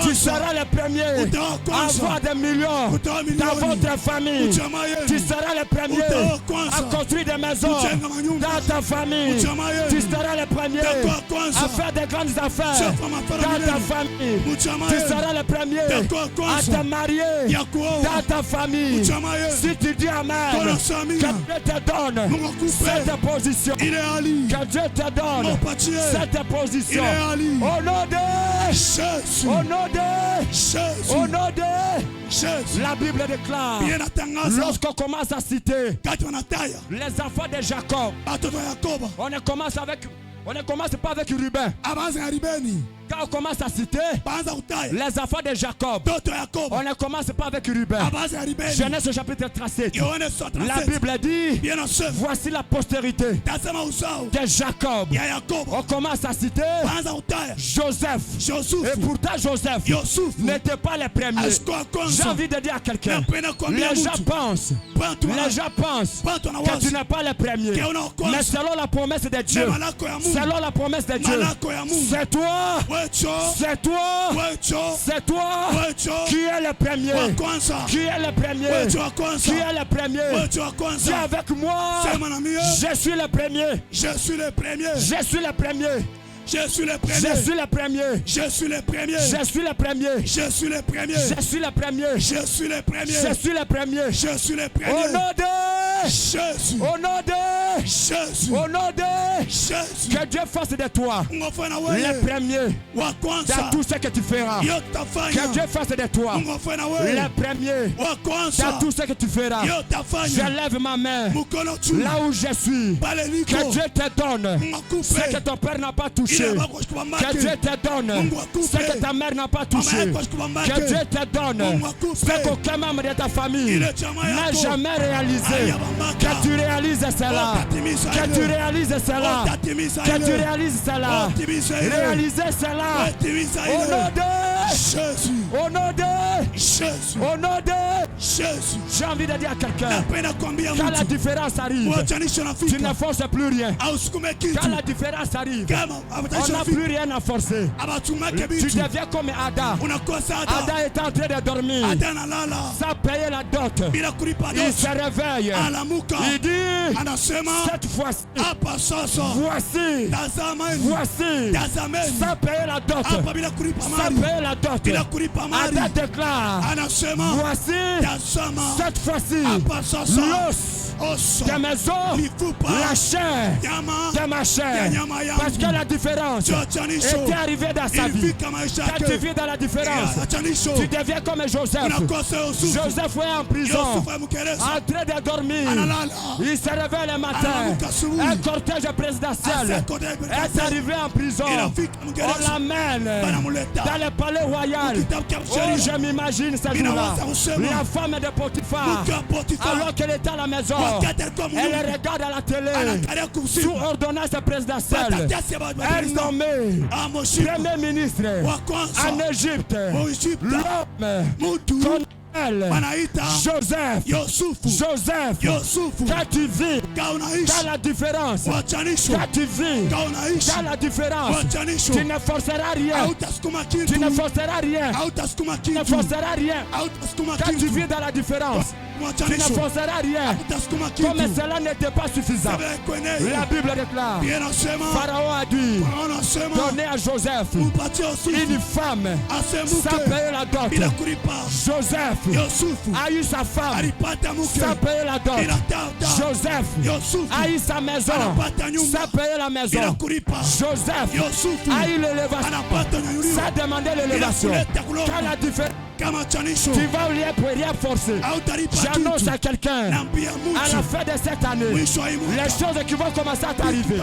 Tu seras le premier à avoir des millions dans votre famille. Tu seras le premier à construire des maisons dans ta famille. Tu seras le premier à faire des grandes affaires dans ta famille. Tu seras le premier à te marier dans ta famille. Si tu dis Amen, que Dieu te donne cette position. Que Dieu te donne cette position. Au nom de Jésus. Au nom de Jésus. Au nom de Jésus. La Bible déclare, lorsqu'on commence à citer les enfants de Jacob, on ne commence pas avec Ruben. Quand on commence à citer les enfants de Jacob, on ne commence pas avec Ruben. Genèse chapitre 37. La Bible dit, voici la postérité de Jacob. On commence à citer Joseph. Et pourtant Joseph n'était pas le premier. J'ai envie de dire à quelqu'un, les gens pensent que tu n'es pas le premier. Mais selon la promesse de Dieu, selon la promesse de Dieu, c'est toi. C'est toi, c'est toi qui est le premier, qui est le premier, qui est le premier. Dis avec moi, je suis le premier, je suis le premier, je suis le premier. Je suis le premier. Je suis le premier. Je suis le premier. Je suis le premier. Je suis le premier. Je suis le premier. Je suis le premier. Je suis le premier. Je suis le premier. Au nom de Jésus. Au nom de Jésus. Au nom de Jésus. Que Dieu fasse de toi le premier dans tout ce que tu feras. Que Dieu fasse de toi le premier dans tout ce que tu feras. Je lève ma main là où je suis. Que Dieu te donne ce que ton père n'a pas touché. Que Dieu te donne ce que ta mère n'a pas touché. Que Dieu te donne ce qu'aucun membre de ta famille n'a jamais réalisé. Que tu réalises cela. Que tu réalises cela. Que tu réalises cela. Réaliser cela. Au nom de Jésus. Au nom de Jésus. Au nom de Jésus. J'ai envie de dire à quelqu'un, quand la différence arrive, tu ne forces plus rien. Quand la différence arrive, on n'a plus rien à forcer. Tu deviens comme Adam. Adam est en train de dormir sans payer la dot. Il se réveille. Il dit, cette fois-ci, voici, sans payer la dot. Sans payer la dot. Adam déclare, voici, cette fois-ci, l'os de mes os, la chair de ma chair. Parce que la différence était arrivée dans sa vie. Quand tu vis dans la différence, tu deviens comme Joseph. Joseph est en prison, en train de dormir. Il se réveille le matin. Un cortège présidentiel est arrivé en prison. On l'amène dans le palais royal. Oh, je m'imagine ce jour-là. La femme de Potiphar, alors qu'elle est à la maison, elle regarde à la télé sous ordonnance présidentielle. Elle nommée premier ministre en Égypte, l'homme Joseph, quand tu vis dans la différence, quand tu vis dans la différence, tu ne forceras rien. Tu ne forceras rien. Tu ne forceras rien. Quand tu vis dans la différence, tu ne forceras rien. Comme cela n'était pas suffisant, la Bible déclare, Pharaon a dû donner à Joseph une femme sans payer la dot. Joseph a eu sa femme sans payer la dot. Joseph a eu sa maison sans payer la maison. Joseph a eu l'élévation sans demander l'élévation. Quelle la différence? Tu vas rien forcer. J'annonce à quelqu'un, à la fin de cette année, les choses qui vont commencer à t'arriver.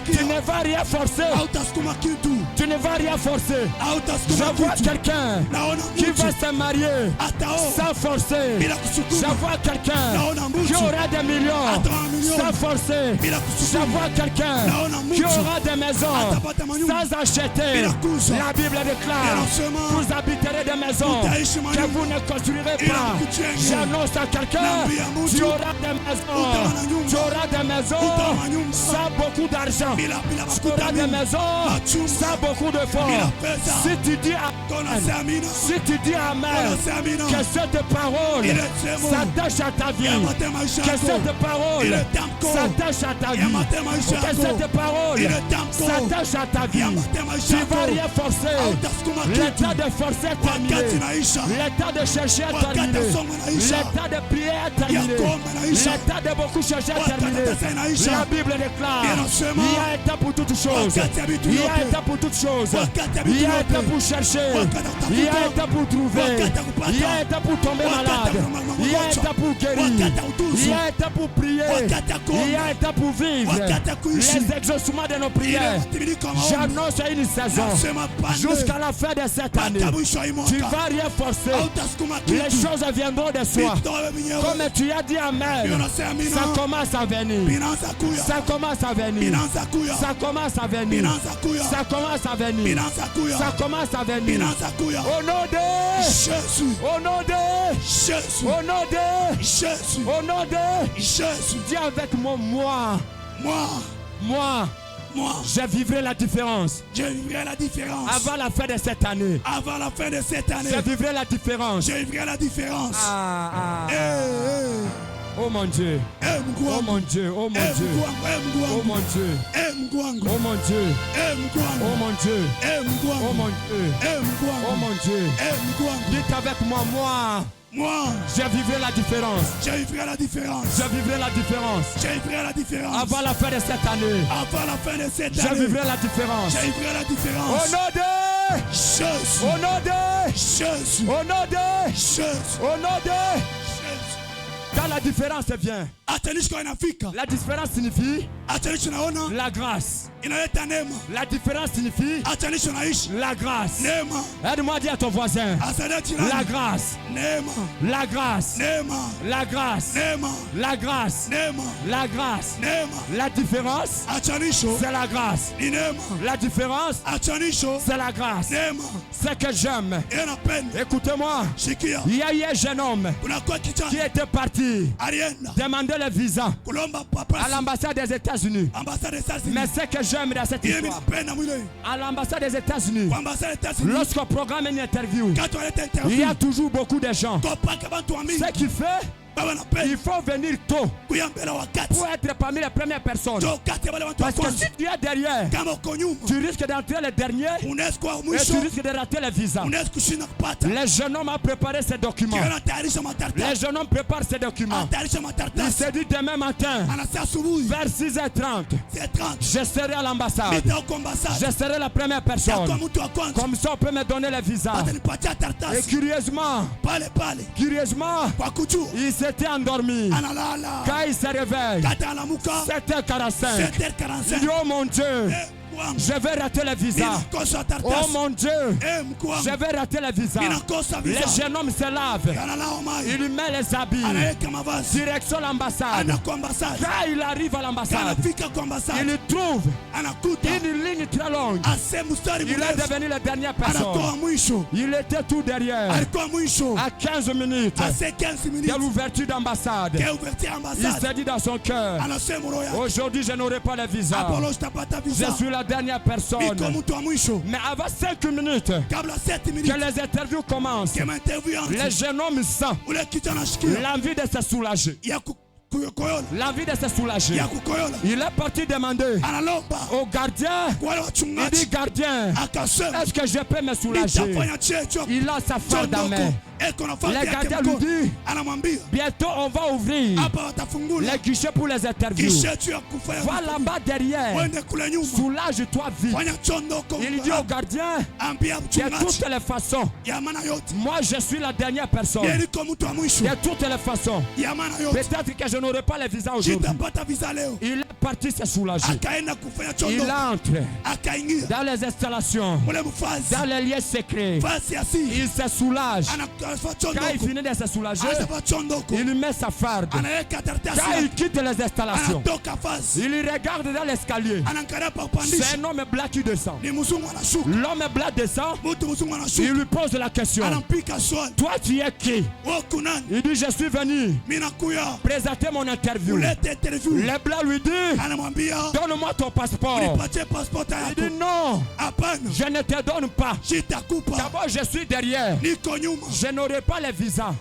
Tu ne vas rien forcer. Tu ne vas rien forcer. Je vois quelqu'un qui va se marier sans forcer. Je vois quelqu'un qui aura des millions sans forcer. Je vois quelqu'un qui aura des maisons sans acheter. La Bible déclare, vous habiterez des maisons que vous ne construirez pas. J'annonce à quelqu'un, tu auras des maisons. Tu auras des maisons sans beaucoup d'argent. Tu auras des maisons sans beaucoup de fonds. Si tu dis Amen, que cette parole s'attache à ta vie. Que cette parole s'attache à ta vie. Que cette parole s'attache à ta vie. Tu ne vas rien forcer. L'état de forcer est terminé. L'état de chercher est terminé. L'état de prier est terminé. L'état de beaucoup chercher est terminé. La Bible déclare, il y a un temps pour toutes choses. Il y a un temps pour toutes choses. Il y a un temps pour chercher. Il y a un temps pour trouver. Il y a un temps pour tomber malade. Il y a un temps pour guérir. Il y a un temps pour prier. Il y a un temps pour vivre les exaucements de nos prières. J'annonce une saison jusqu'à la fin de cette année. Tu ne vas rien forcer. Les choses viendront de soi. Comme tu as dit Amen, ça commence à venir. Ça commence à venir. Ça commence à venir. Ça commence à venir. Ça commence à venir. Au nom de Jésus. Au nom de Jésus. Au nom de Jésus. Au nom de Jésus. Dis avec moi, moi, je vivrai la différence. Je vivrai la différence. Avant la fin de cette année. Avant la fin de cette année. Je vivrai la différence. Je vivrai la différence. Oh mon Dieu. Oh mon Dieu. Oh mon Dieu. Oh mon Dieu. Oh mon Dieu. Oh mon Dieu. Oh mon Dieu. Oh mon Dieu. Dites avec moi. Je vivrai la différence. Je vivrai la différence. Je vivrai la différence. Je vivrai la différence. Avant la fin de cette année. Avant la fin de cette année. Je vivrai la différence. Je vivrai la différence. Au nom de Jésus. Au nom de Jésus. Au nom de Jésus. Au nom de Jésus. Quand la différence vient. La différence signifie la grâce. La différence signifie la grâce. Aide-moi à dire à ton voisin. La grâce. La grâce. La grâce. La grâce. La grâce. La différence, c'est la grâce. La différence, c'est la grâce. Ce que j'aime, écoutez-moi, il y a eu un jeune homme qui était parti demander le visa à l'ambassade des États-Unis. Mais ce que j'aime dans cette histoire, à l'ambassade des États-Unis, lorsqu'on programme une interview, il y a toujours beaucoup de gens. Ce qui fait, il faut venir tôt pour être parmi les premières personnes. Parce que si tu es derrière, tu risques d'entrer le dernier et tu risques de rater le visa. Le jeune homme a préparé ses documents. Le jeune homme prépare ses documents. Il s'est dit demain matin, vers 6h30, je serai à l'ambassade. Je serai la première personne. Comme ça, on peut me donner le visa. Et curieusement, il s'était endormi. Quand il se réveille, 7h45, il dit oh mon Dieu, je vais rater le visa. Oh mon Dieu, je vais rater le visa. Le jeune homme se lave. Il lui met les habits. Direction l'ambassade. Quand il arrive à l'ambassade, il trouve une ligne très longue. Il est devenu la dernière personne. Il était tout derrière. À 15 minutes de l'ouverture d'ambassade, il s'est dit dans son cœur, aujourd'hui je n'aurai pas le visa. Je suis là dernière personne. Mais avant 5 minutes que les interviews commencent, les jeunes hommes sentent l'envie de se soulager. L'envie de se soulager. Il est parti demander au gardien. Il dit, gardien, est-ce que je peux me soulager? Il a sa farde à main. Le gardien lui dit, bientôt on va ouvrir les guichets pour les interviews. Va là-bas derrière. Soulage-toi vite. Il dit au gardien, de toutes les façons, moi je suis la dernière personne. De toutes les façons. Peut-être que je n'aurai pas le visa aujourd'hui. Il est parti se soulager. Il entre dans les installations, dans les lieux secrets. Il se soulage. Quand il finit de se soulager, il lui met sa farde. Quand il quitte les installations, il regarde dans l'escalier. C'est un homme blanc qui descend. L'homme blanc descend. Il lui pose la question. Toi tu es qui? Il dit, je suis venu présenter mon interview. Le blanc lui dit, donne-moi ton passeport. Il dit, non, je ne te donne pas. D'abord je suis derrière. Je n'aurai pas le visa.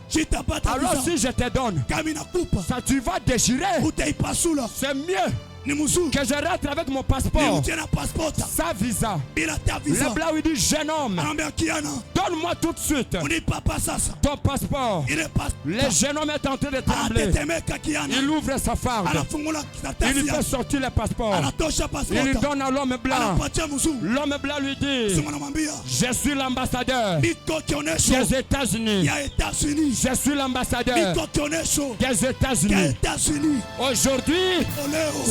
Alors si je te donne, ça tu vas déchirer. C'est mieux que je rentre avec mon passeport sans visa. Le blanc lui dit, jeune homme, donne-moi tout de suite ton passeport. Le jeune homme est en train de trembler. Il ouvre sa farde. Il lui fait sortir le passeport. Il lui donne à l'homme blanc. L'homme blanc lui dit, je suis l'ambassadeur des États-Unis. Je suis l'ambassadeur des États-Unis. Aujourd'hui,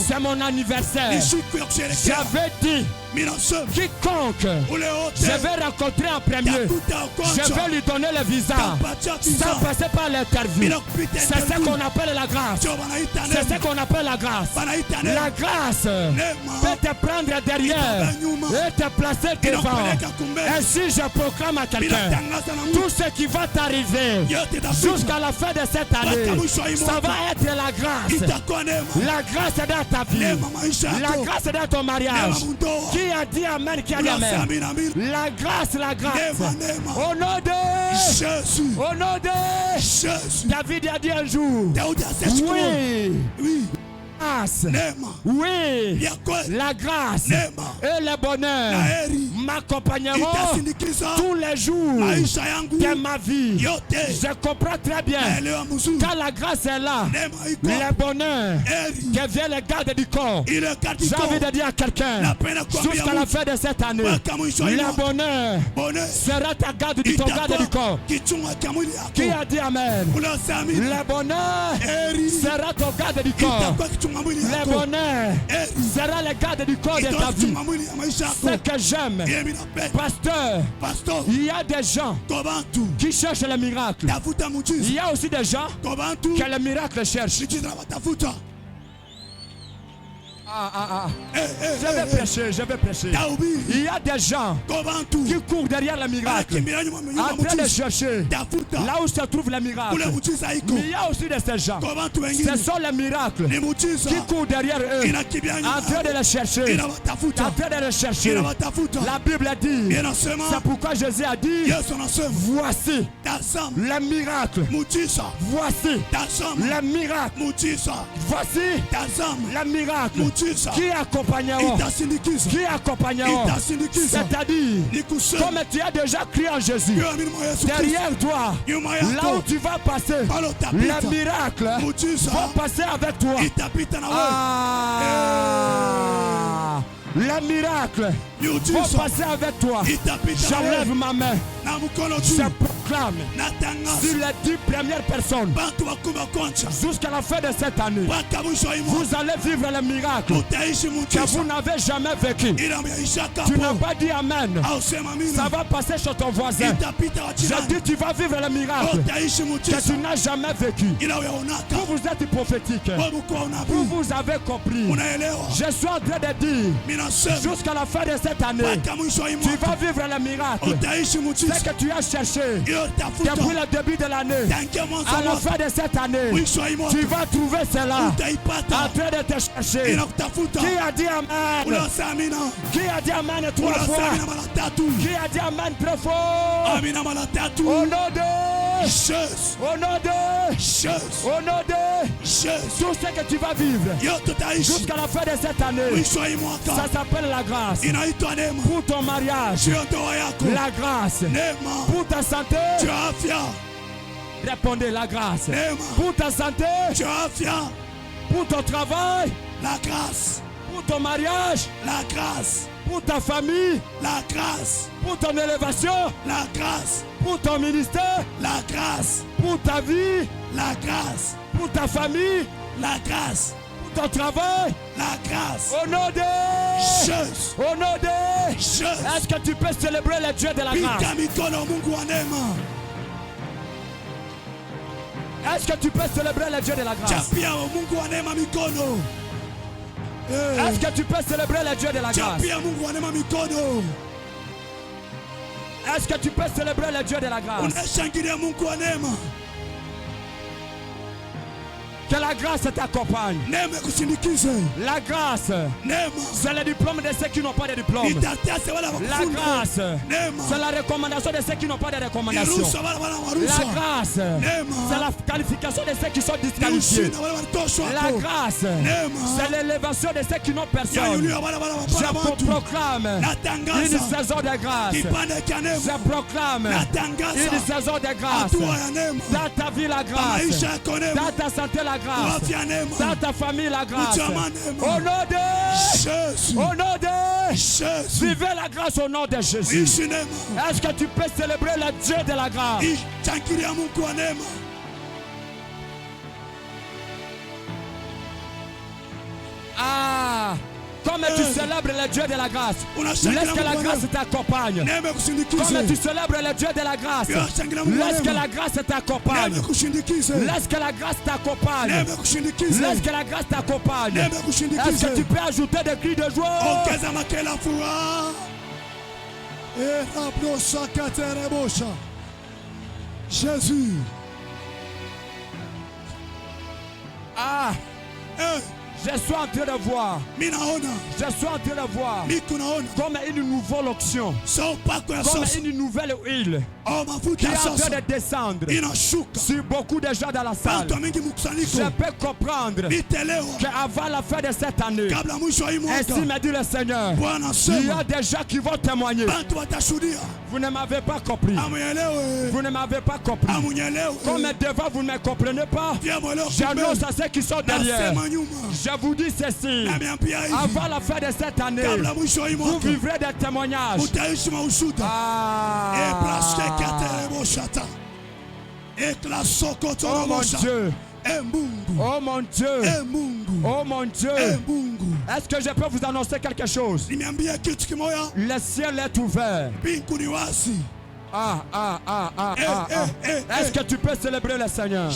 c'est mon anniversaire. J'avais dit, quiconque je vais rencontrer en premier, je vais lui donner le visa sans passer par l'interview. C'est ce qu'on appelle la grâce. C'est ce qu'on appelle la grâce. La grâce peut te prendre derrière et te placer devant. Ainsi je proclame à quelqu'un, tout ce qui va t'arriver jusqu'à la fin de cette année, ça va être la grâce. La grâce dans ta vie. La grâce dans ton mariage. Qui a dit amen, qui a dit amen? La grâce, la grâce. Au nom de Jésus. Au nom de Jésus. David a dit un jour, oui. Oui, la grâce et le bonheur m'accompagneront tous les jours de ma vie. Je comprends très bien. Quand la grâce est là, le bonheur devient le garde du corps. J'ai envie de dire à quelqu'un, jusqu'à la fin de cette année, le bonheur sera ta garde du corps. Qui a dit amen? Le bonheur sera ton garde du corps. Le bonheur sera le garde du corps de ta vie. Ce que j'aime, pasteur, il y a des gens qui cherchent le miracle. Il y a aussi des gens que le miracle cherche. Je vais prêcher. Il y a des gens qui courent derrière le miracle, en train de chercher là où se trouve le miracle. Mais il y a aussi de ces gens, ce sont les miracles qui courent derrière eux, en train de les chercher. En train de les chercher. La Bible dit, c'est pourquoi Jésus a dit, voici le miracle. Voici le miracle. Voici le miracle. Qui accompagneront? C'est-à-dire, comme tu as déjà crié en Jésus, derrière toi, là où tu vas passer, le miracle va passer avec toi. Le miracle va passer avec toi. J'enlève ma main. Je proclame sur les 10 premières personnes jusqu'à la fin de cette année, vous allez vivre le miracle que vous n'avez jamais vécu. Tu n'as pas dit amen. Ça va passer chez ton voisin. Je dis tu vas vivre le miracle que tu n'as jamais vécu. Vous êtes prophétique. Vous avez compris. Je suis en train de dire jusqu'à la fin de cette année, tu vas vivre le miracle. Ce que tu as cherché depuis le début de l'année, à la fin de cette année, tu vas trouver cela en train de te chercher. Qui a dit amen? Qui a dit amen 3 fois? Qui a dit amen 3 fois? Au nom de Jésus. Au nom de Jésus. Au nom de Jésus. Tout ce que tu vas vivre jusqu'à la fin de cette année, ça s'appelle la grâce. Pour ton mariage, la grâce. Pour ta santé, répondez la grâce. Pour ta santé, pour ton travail, la grâce. Pour ton mariage, la grâce. Pour ta famille, la grâce. Pour ton élévation, la grâce. Pour ton ministère, la grâce. Pour ta vie, la grâce. Pour ta famille, la grâce. Pour ton travail, la grâce. Au nom de Jésus. Au nom de Jésus. Est-ce que tu peux célébrer le Dieu de la grâce? Est-ce que tu peux célébrer le Dieu de la grâce? Est-ce que tu peux célébrer le Dieu de la grâce? Est-ce que tu peux célébrer le Dieu de la grâce? Que la grâce t'accompagne. La grâce, c'est le diplôme de ceux qui n'ont pas de diplôme. La grâce, c'est la recommandation de ceux qui n'ont pas de recommandation. La grâce, c'est la qualification de ceux qui sont disqualifiés. La grâce, c'est l'élévation de ceux qui n'ont personne. Je proclame une saison de grâce. Je proclame une saison de grâce. Dans ta vie, la grâce. Dans ta santé, la grâce. Dans ta famille, la grâce. Au nom de Jésus. Au nom de Jésus. Vivez la grâce au nom de Jésus. Est-ce que tu peux célébrer le Dieu de la grâce? Ah! Comme tu célèbres le Dieu de la grâce, laisse que la grâce t'accompagne. Comme tu célèbres le Dieu de la grâce, laisse que la grâce t'accompagne. Laisse que la grâce t'accompagne. Laisse que la grâce t'accompagne. Est-ce que tu peux ajouter des cris de joie? Jésus. Ah! Je suis en train de voir. Je suis en train de voir comme une nouvelle onction, comme une nouvelle huile qui est en train de descendre sur beaucoup de gens dans la salle. Je peux comprendre qu'avant la fin de cette année, ainsi me dit le Seigneur, il y a des gens qui vont témoigner. Vous ne m'avez pas compris. Vous ne m'avez pas compris. Comme devant vous ne me comprenez pas, j'annonce à ceux qui sont derrière. Je vous dis ceci, avant la fin de cette année, vous vivrez des témoignages. Oh mon Dieu. Oh mon Dieu. Oh mon Dieu. Est-ce que je peux vous annoncer quelque chose? Le ciel est ouvert. Est-ce que tu peux célébrer le Seigneur?